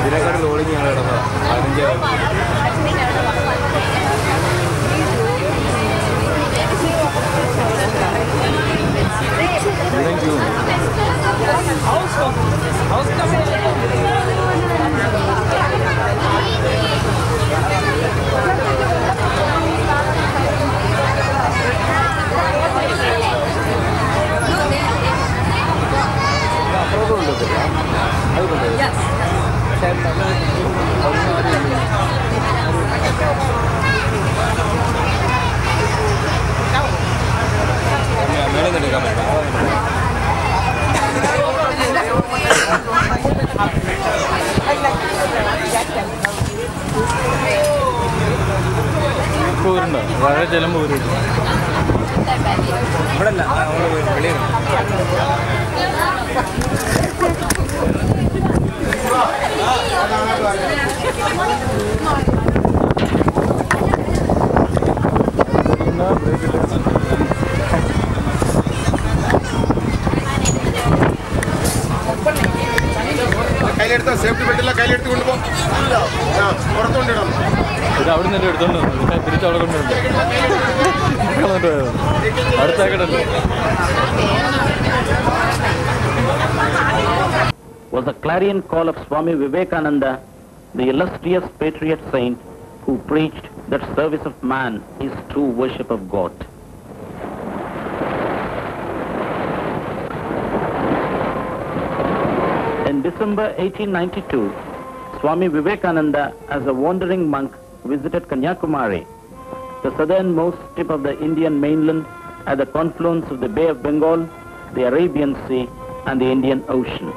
ഇതിനെക്കാട് loading ആണ് കിടന്നത് 'Was the clarion call of Swami Vivekananda, the illustrious patriot saint who preached that service of man is true worship of God. In December 1892, Swami Vivekananda, as a wandering monk, visited Kanyakumari, the southernmost tip of the Indian mainland at the confluence of the Bay of Bengal, the Arabian Sea, and the Indian Ocean.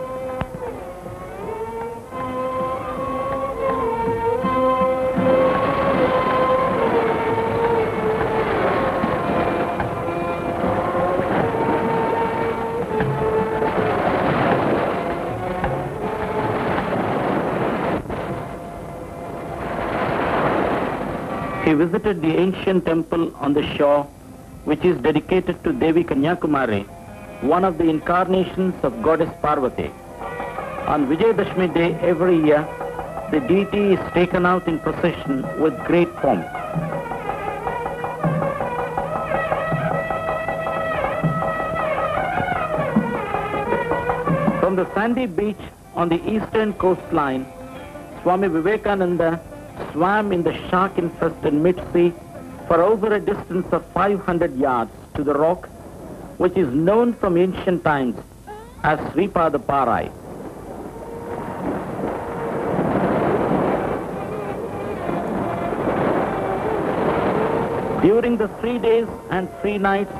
He visited the ancient temple on the shore, which is dedicated to Devi Kanyakumari, one of the incarnations of goddess Parvati. On Vijayadashmi Day every year, the deity is taken out in procession with great pomp. From the sandy beach on the eastern coastline, Swami Vivekananda swam in the shark-infested mid-sea for over a distance of 500 yards to the rock, which is known from ancient times as Sripada Parai. During the 3 days and 3 nights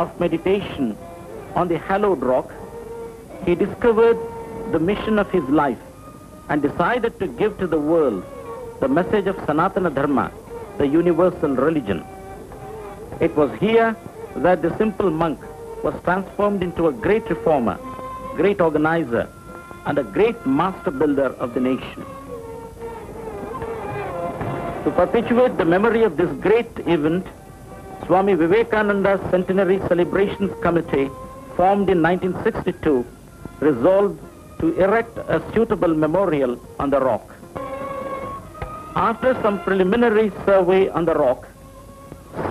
of meditation on the hallowed rock, he discovered the mission of his life and decided to give to the world the message of Sanatana Dharma, the universal religion. It was here that the simple monk was transformed into a great reformer, great organizer, and a great master builder of the nation. To perpetuate the memory of this great event, Swami Vivekananda's Centenary Celebrations Committee, formed in 1962, resolved to erect a suitable memorial on the rock. After some preliminary survey on the rock,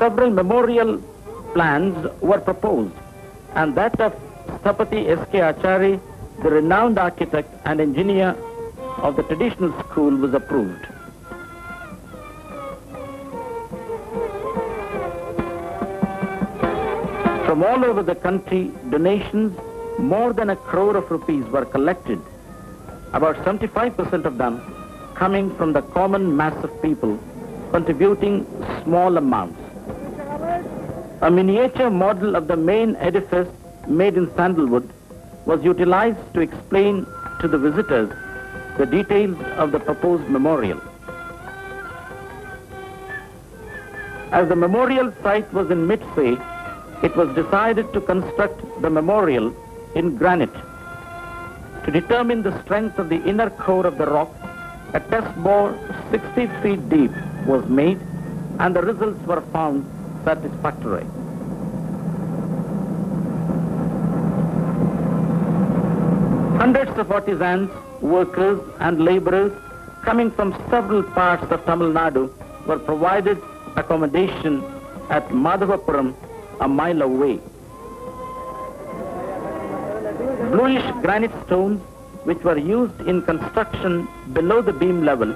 several memorial plans were proposed, and that of Sthapati S.K. Achari, the renowned architect and engineer of the traditional school, was approved. From all over the country, donations more than 1 crore of rupees were collected, about 75% of them coming from the common mass of people, contributing small amounts. A miniature model of the main edifice, made in sandalwood, was utilized to explain to the visitors the details of the proposed memorial. As the memorial site was in mid-sea, it was decided to construct the memorial in granite. To determine the strength of the inner core of the rock, a test bore 60 feet deep was made, and the results were found satisfactory. Hundreds of artisans workers and laborers coming from several parts of Tamil Nadu were provided accommodation at Madhavapuram, a mile away. Bluish granite stones, which were used in construction below the beam level,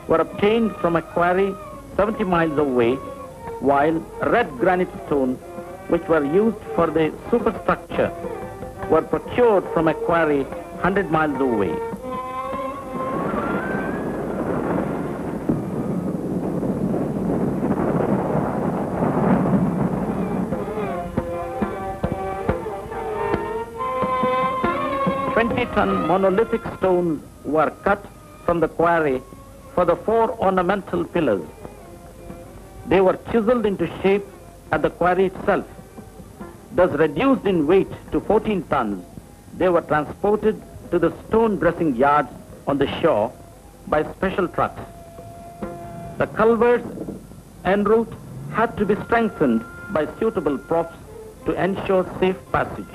were obtained from a quarry 70 miles away, while red granite stones, which were used for the superstructure, were procured from a quarry 100 miles away. Ton monolithic stones were cut from the quarry for the 4 ornamental pillars. They were chiseled into shape at the quarry itself. Thus reduced in weight to 14 tons, they were transported to the stone dressing yards on the shore by special trucks. The culverts en route had to be strengthened by suitable props to ensure safe passage.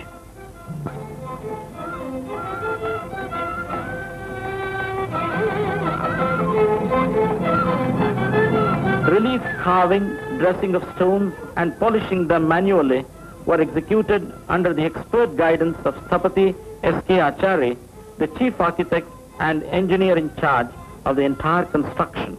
Relief carving, dressing of stones and polishing them manually were executed under the expert guidance of Sthapati S.K. Achare, the chief architect and engineer in charge of the entire construction.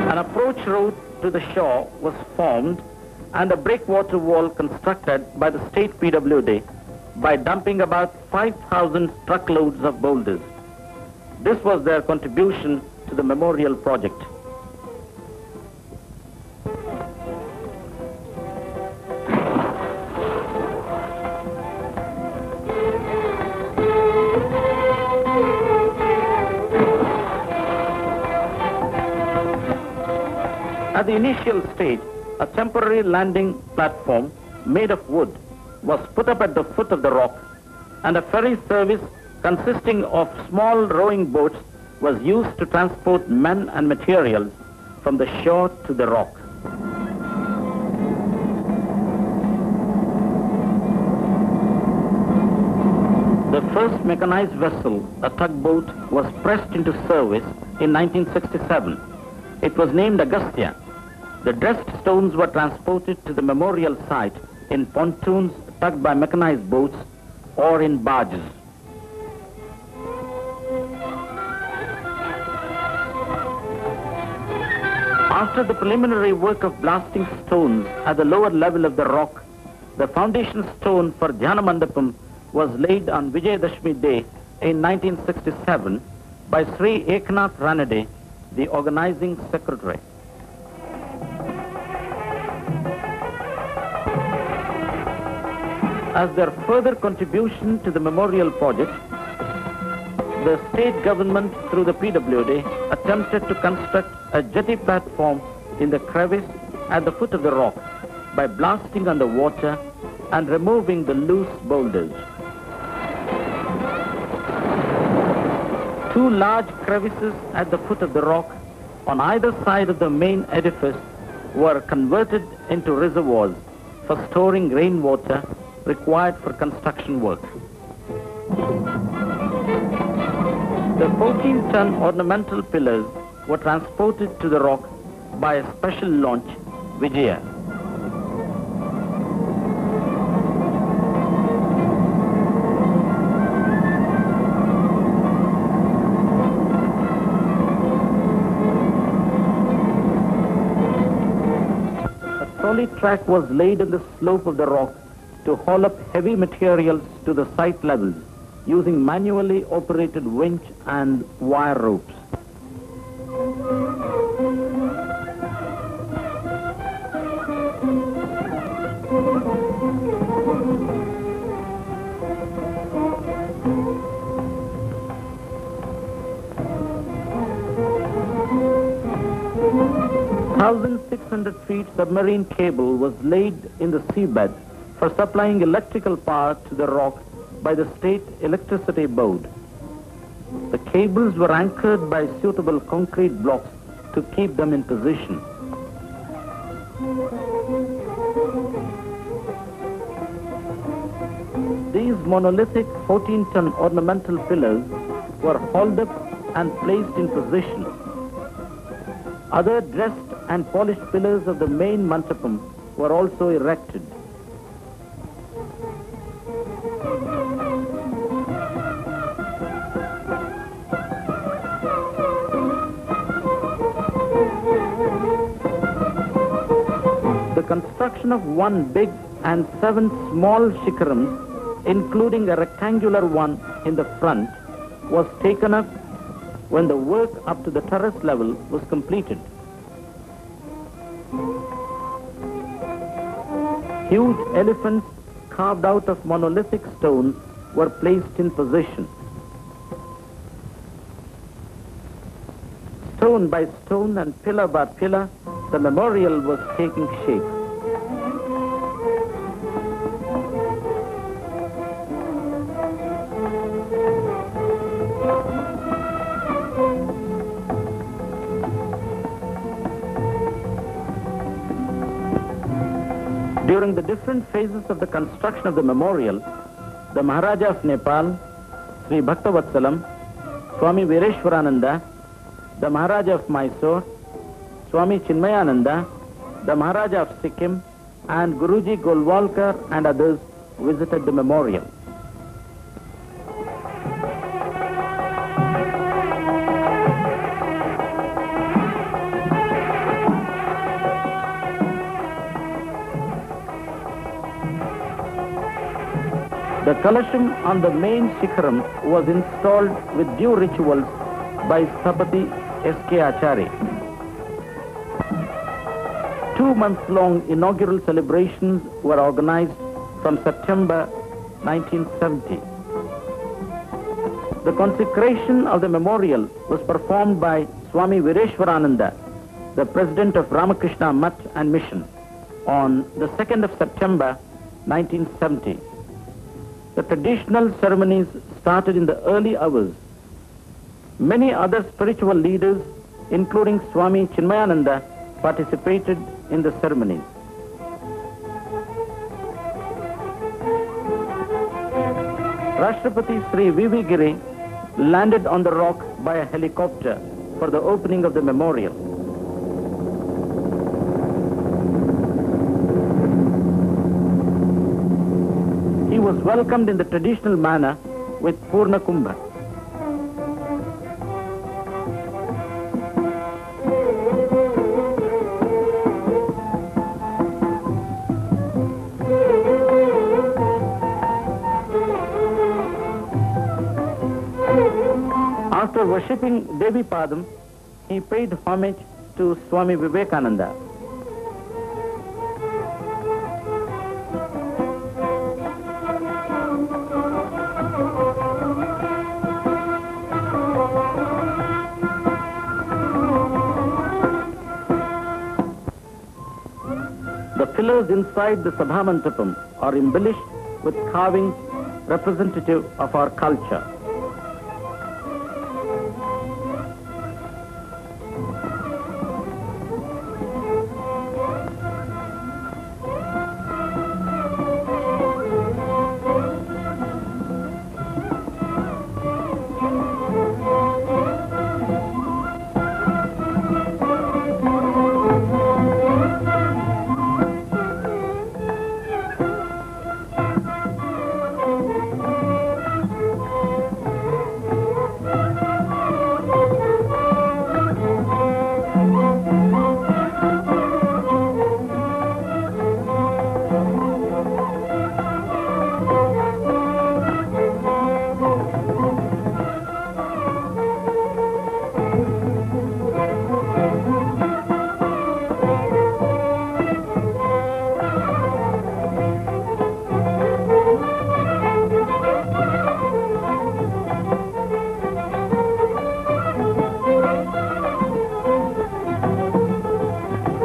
An approach road to the shore was formed and a breakwater wall constructed by the state PWD by dumping about 5,000 truckloads of boulders. This was their contribution to the memorial project. At the initial stage, a temporary landing platform made of wood was put up at the foot of the rock, and a ferry service consisting of small rowing boats was used to transport men and materials from the shore to the rock. The first mechanized vessel, a tugboat, was pressed into service in 1967. It was named Agastya. The dressed stones were transported to the memorial site in pontoons tugged by mechanized boats or in barges. After the preliminary work of blasting stones at the lower level of the rock, the foundation stone for Dhyana Mandapam was laid on Vijayadashmi Day in 1967 by Sri Eknath Ranade, the organizing secretary. As their further contribution to the memorial project, the state government through the PWD attempted to construct a jetty platform in the crevice at the foot of the rock by blasting on the water and removing the loose boulders. 2 large crevices at the foot of the rock on either side of the main edifice were converted into reservoirs for storing rainwater required for construction work. The 14-ton ornamental pillars were transported to the rock by a special launch, Vijaya. A solid track was laid on the slope of the rock to haul up heavy materials to the site levels using manually operated winch and wire ropes. (1,600 feet) submarine cable was laid in the seabed for supplying electrical power to the rock by the State Electricity Board. The cables were anchored by suitable concrete blocks to keep them in position. These monolithic 14-ton ornamental pillars were hauled up and placed in position. Other dressed and polished pillars of the main mandapam were also erected. The construction of one big and 7 small shikarams, including a rectangular one in the front, was taken up when the work up to the terrace level was completed. Huge elephants carved out of monolithic stone were placed in position. Stone by stone and pillar by pillar, the memorial was taking shape. During the different phases of the construction of the memorial, the Maharaja of Nepal, Sri Bhaktavatsalam, Swami Vireshwarananda, the Maharaja of Mysore, Swami Chinmayananda, the Maharaja of Sikkim, and Guruji Golwalkar and others visited the memorial. The Kalasham on the main Shikharam was installed with due rituals by Sthapati S.K. Achari. 2-month-long inaugural celebrations were organized from September 1970. The consecration of the memorial was performed by Swami Vireshwarananda, the president of Ramakrishna Mutt and Mission, on the 2nd of September 1970. The traditional ceremonies started in the early hours. Many other spiritual leaders, including Swami Chinmayananda, participated in the ceremonies. Rashtrapati Sri V.V. Giri landed on the rock by a helicopter for the opening of the memorial. He was welcomed in the traditional manner with Purna Kumbha. After worshipping Devi Padam, he paid homage to Swami Vivekananda. The pillars inside the Sabhamantapam are embellished with carvings representative of our culture.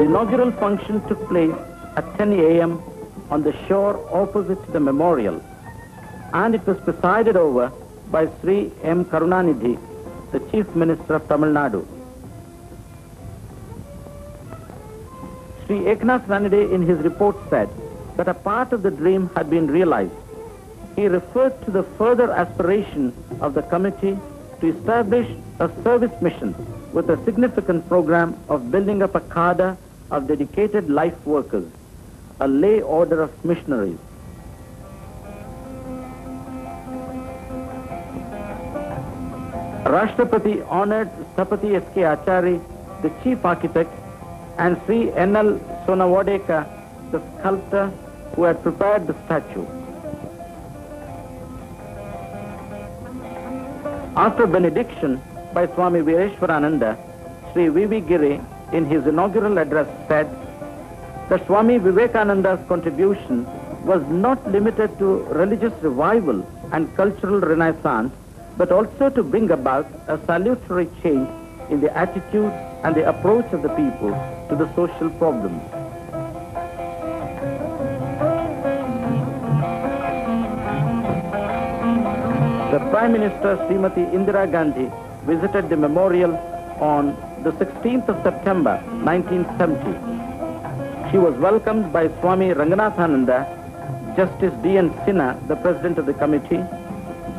The inaugural function took place at 10 a.m. on the shore opposite the memorial, and it was presided over by Sri M. Karunanidhi, the Chief Minister of Tamil Nadu. Sri Eknath Ranade in his report said that a part of the dream had been realized. He referred to the further aspiration of the committee to establish a service mission with a significant program of building up a cadre of dedicated life workers, a lay order of missionaries. Rashtrapati honored Sthapati S.K. Achari, the chief architect, and Sri N.L. Sonawadeka, the sculptor who had prepared the statue. After benediction by Swami Vireshwarananda, Sri V.V. Giri in his inaugural address said that Swami Vivekananda's contribution was not limited to religious revival and cultural renaissance, but also to bring about a salutary change in the attitude and the approach of the people to the social problems. The Prime Minister Srimati Indira Gandhi visited the memorial on the 16th of September 1970. She was welcomed by Swami Ranganathananda, Justice D.N. Sinha, the President of the Committee,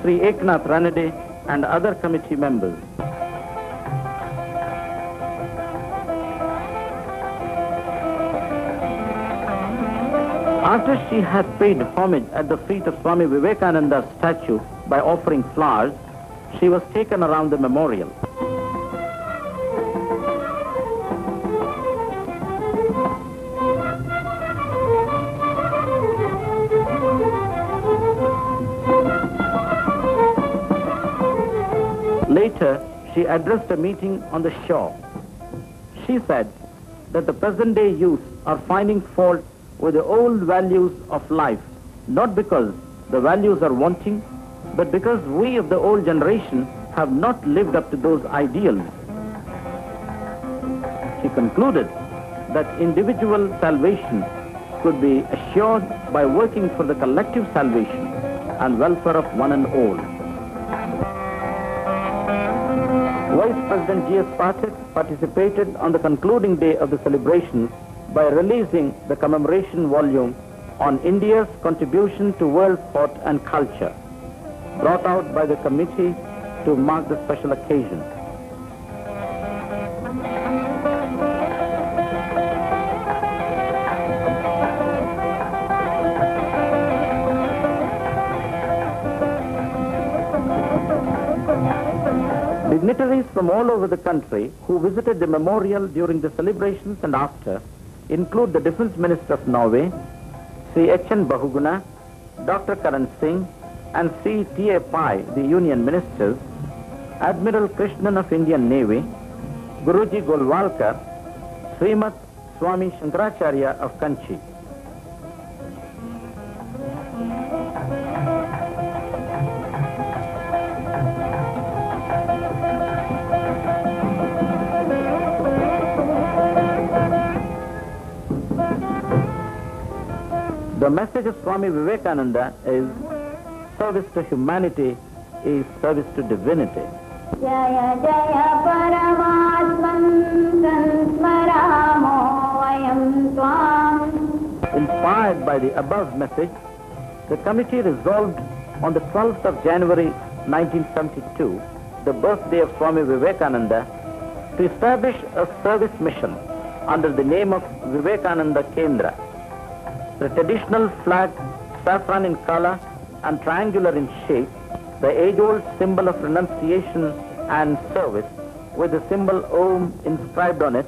Sri Eknath Ranade, and other committee members. After she had paid homage at the feet of Swami Vivekananda's statue by offering flowers, she was taken around the memorial. Later, she addressed a meeting on the shore. She said that the present-day youth are finding fault with the old values of life, not because the values are wanting, but because we of the old generation have not lived up to those ideals. She concluded that individual salvation could be assured by working for the collective salvation and welfare of one and all. Vice President G.S. Pathak participated on the concluding day of the celebrations by releasing the commemoration volume on India's contribution to world thought and culture, brought out by the committee to mark the special occasion. Dignitaries from all over the country who visited the memorial during the celebrations and after include the Defence Minister of Norway, Sri H.N. Bahuguna, Dr. Karan Singh, and Sri T.A. Pai, the Union Ministers, Admiral Krishnan of Indian Navy, Guruji Golwalkar, Srimat Swami Shankaracharya of Kanchi. The message of Swami Vivekananda is service to humanity is service to divinity. Jaya Jaya Paramatman Sansmaramo Vayam Tvam. Inspired by the above message, the committee resolved on the 12th of January 1972, the birthday of Swami Vivekananda, to establish a service mission under the name of Vivekananda Kendra. The traditional flag, saffron in color and triangular in shape, the age-old symbol of renunciation and service, with the symbol Om inscribed on it,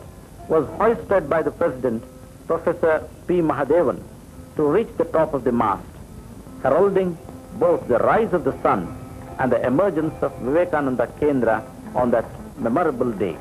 was hoisted by the President, Professor P. Mahadevan, to reach the top of the mast, heralding both the rise of the sun and the emergence of Vivekananda Kendra on that memorable day.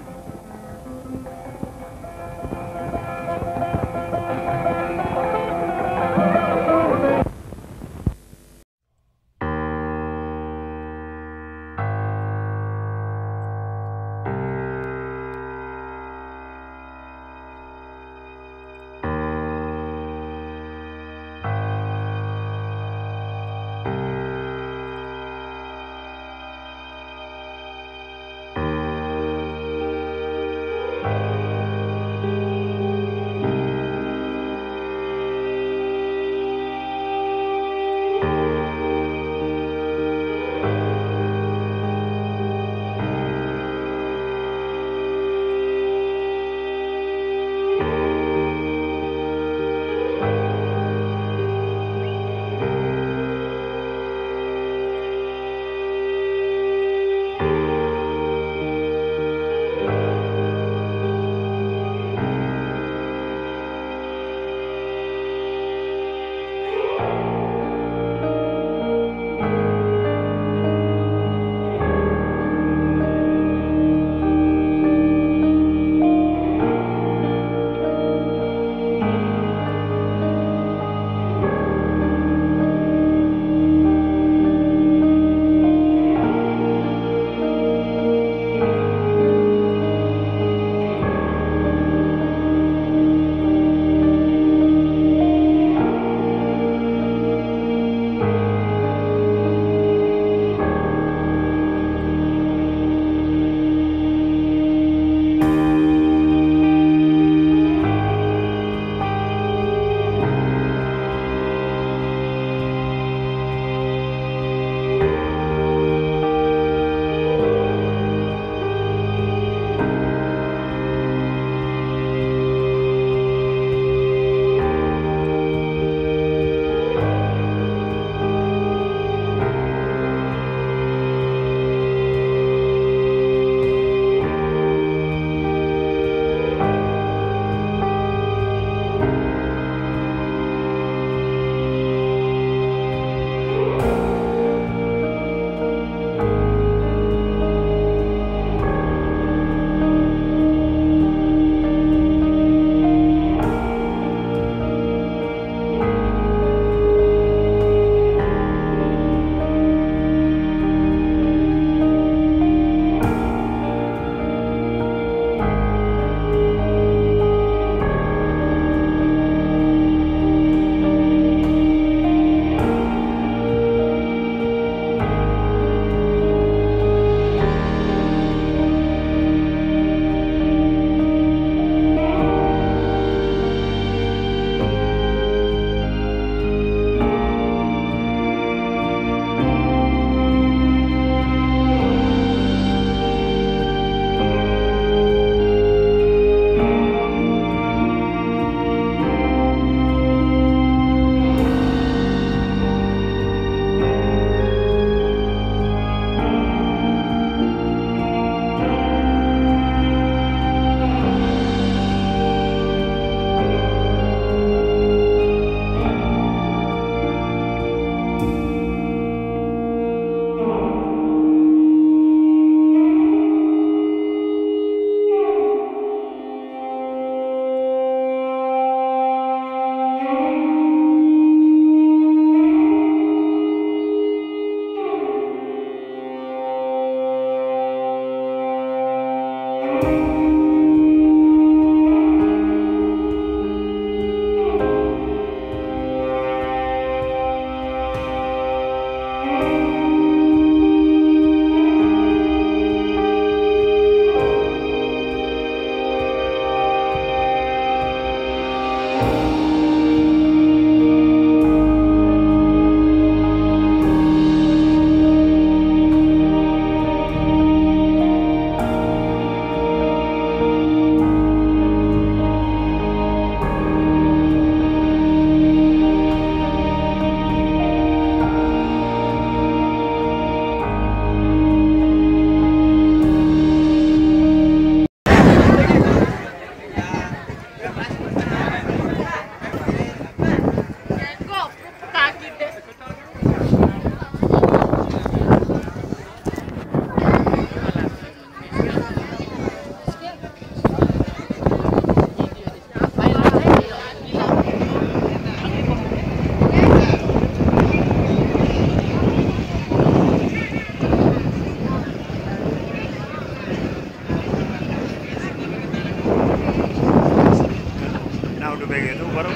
Break हेर्नु गरौँ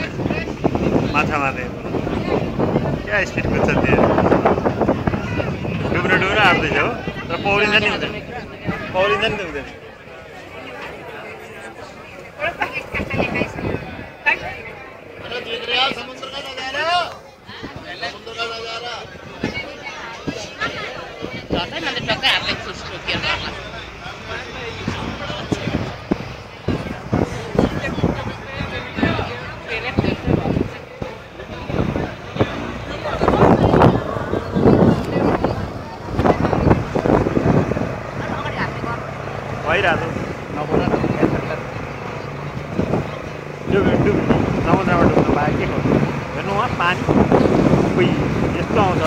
माछा मार्ने क्या speed कुद्छ त्यो डुब्न आँट्दैछ हो तर पौडिन्छ नि हुँदैन पौडिन्छ नि त हुँदैन भइरहेको डुब समुद्रमा डुब्नु पायो के गर्नु हेर्नु वहाँ पानी यस्तो आउँछ